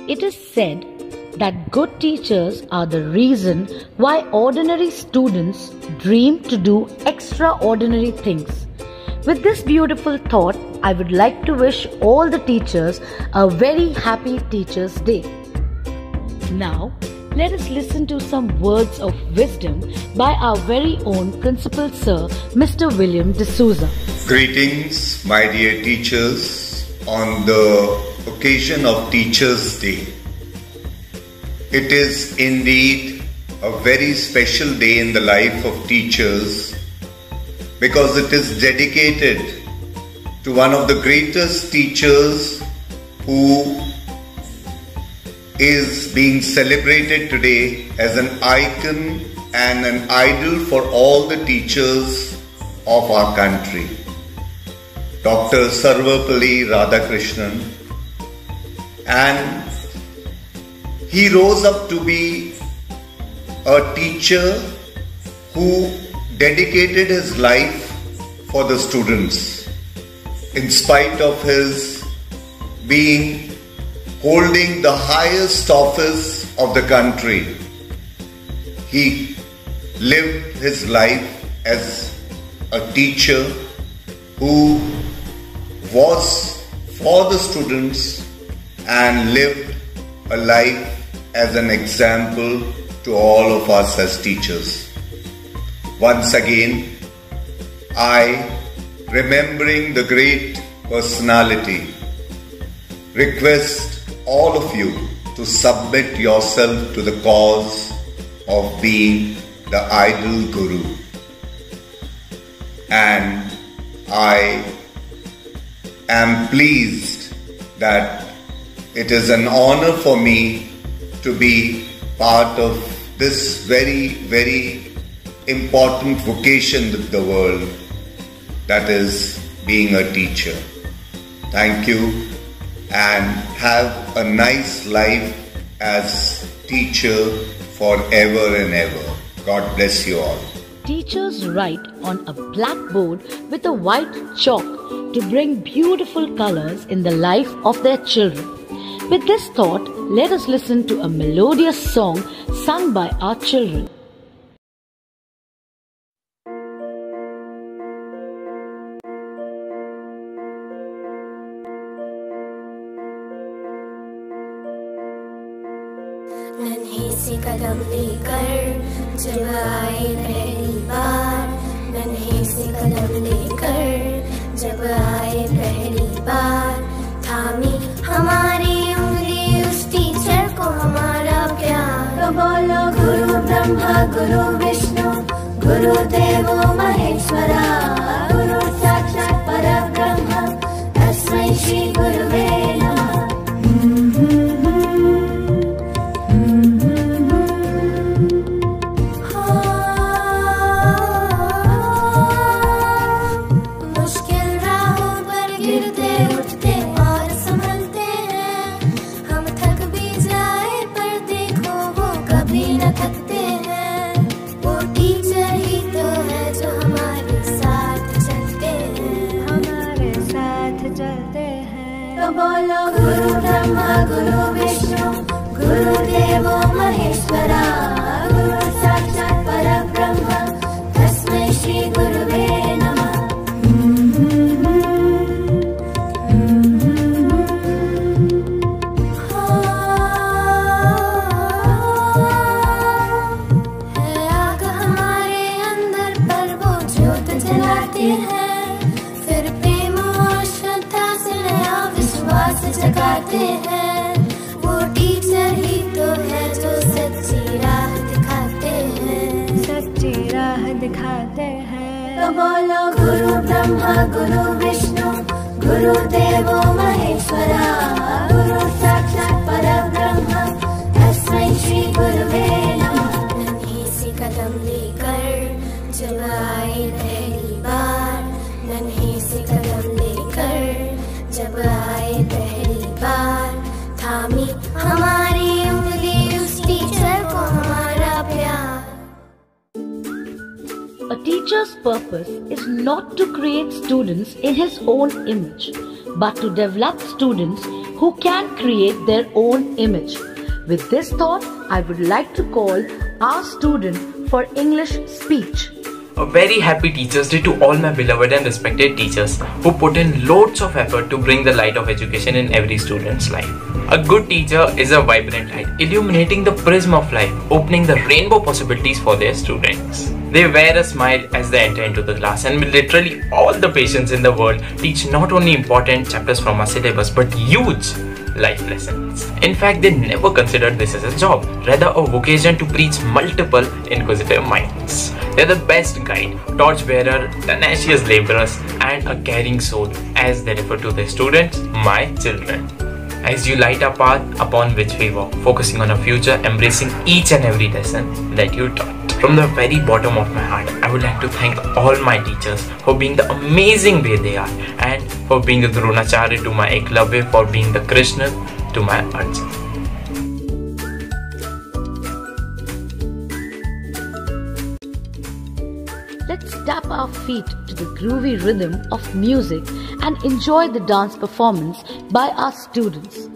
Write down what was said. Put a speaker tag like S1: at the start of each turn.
S1: It is said that good teachers are the reason why ordinary students dream to do extraordinary things. With this beautiful thought, I would like to wish all the teachers a very happy Teachers' Day. Now, let us listen to some words of wisdom by our very own Principal Sir, Mr. William D'Souza.
S2: Greetings, my dear teachers, on the occasion of Teachers' Day. It is indeed a very special day in the life of teachers because it is dedicated to one of the greatest teachers who is being celebrated today as an icon and an idol for all the teachers of our country. Dr. Sarvepalli Radhakrishnan, and he rose up to be a teacher who dedicated his life for the students. In spite of his holding the highest office of the country, he lived his life as a teacher who was for the students and lived a life as an example to all of us as teachers. Once again, I, remembering the great personality, request all of you to submit yourself to the cause of being the idol guru. And I am pleased that it is an honor for me to be part of this very, very important vocation with the world, that is being a teacher. Thank you and have a nice life as teacher forever and ever. God bless you all.
S1: Teachers write on a blackboard with a white chalk to bring beautiful colors in the life of their children. With this thought, let us listen to a melodious song sung by our children.
S3: नन्ही सी कदम लेकर जब आए पहली बार, नन्ही सी कदम लेकर जब आए पहली बार, थामी हमारी उंगली उस टीचर को हमारा प्यार। तो बोलो गुरु ब्रह्मा गुरु विष्णु गुरुदेवो महेश्वरा, गुरु साक्षात् परब्रह्म तस्मै श्री गुरुवे नमः। बोलो गुरु ब्रह्मा गुरु विष्णु गुरुदेवो महेश्वरा, गुरु साक्षात् परब्रह्म तस्मै श्री गुरुवे नमः। है आग हमारे अंदर पर वो ज्योत जलाते हैं, जगाते हैं। वो टीचर ही तो है जो सच्ची राह दिखाते हैं, सच्ची राह दिखाते हैं। तो बोलो गुरु ब्रह्मा गुरु विष्णु गुरुदेवो महेश्वरा, गुरु साक्षात् परब्रह्म तस्मै श्री गुरुवे नमः। नन्ही सी कदम लेकर जब आए पहली बार, नन्ही सी कदम लेकर जब आए पहली बार, थामी हमारी उंगली उस टीचर को हमारा प्यार।
S1: A teacher teacher's purpose is not to create students in his own image, but to develop students who can create their own image. With this thought, I would like to call our student for English speech.
S4: A very happy Teachers' Day to all my beloved and respected teachers who put in loads of effort to bring the light of education in every student's life. A good teacher is a vibrant light, illuminating the prism of life, opening the rainbow possibilities for their students. They wear a smile as they enter into the class, and with literally all the patience in the world, teach not only important chapters from our syllabus but huge life lessons. In fact, they never considered this as a job, rather a vocation to preach multiple inquisitive minds. They're the best guide, torchbearer, tenacious laborers, and a caring soul, as they refer to their students, my children. As you light a path upon which we walk, focusing on a future, embracing each and every lesson that you taught. From the very bottom of my heart, I would like to thank all my teachers for being the amazing way they are, and for being the Dronacharya to my Eklavya, for being the Krishna to my Arjun.
S1: Let's tap our feet to the groovy rhythm of music and enjoy the dance performance by our students.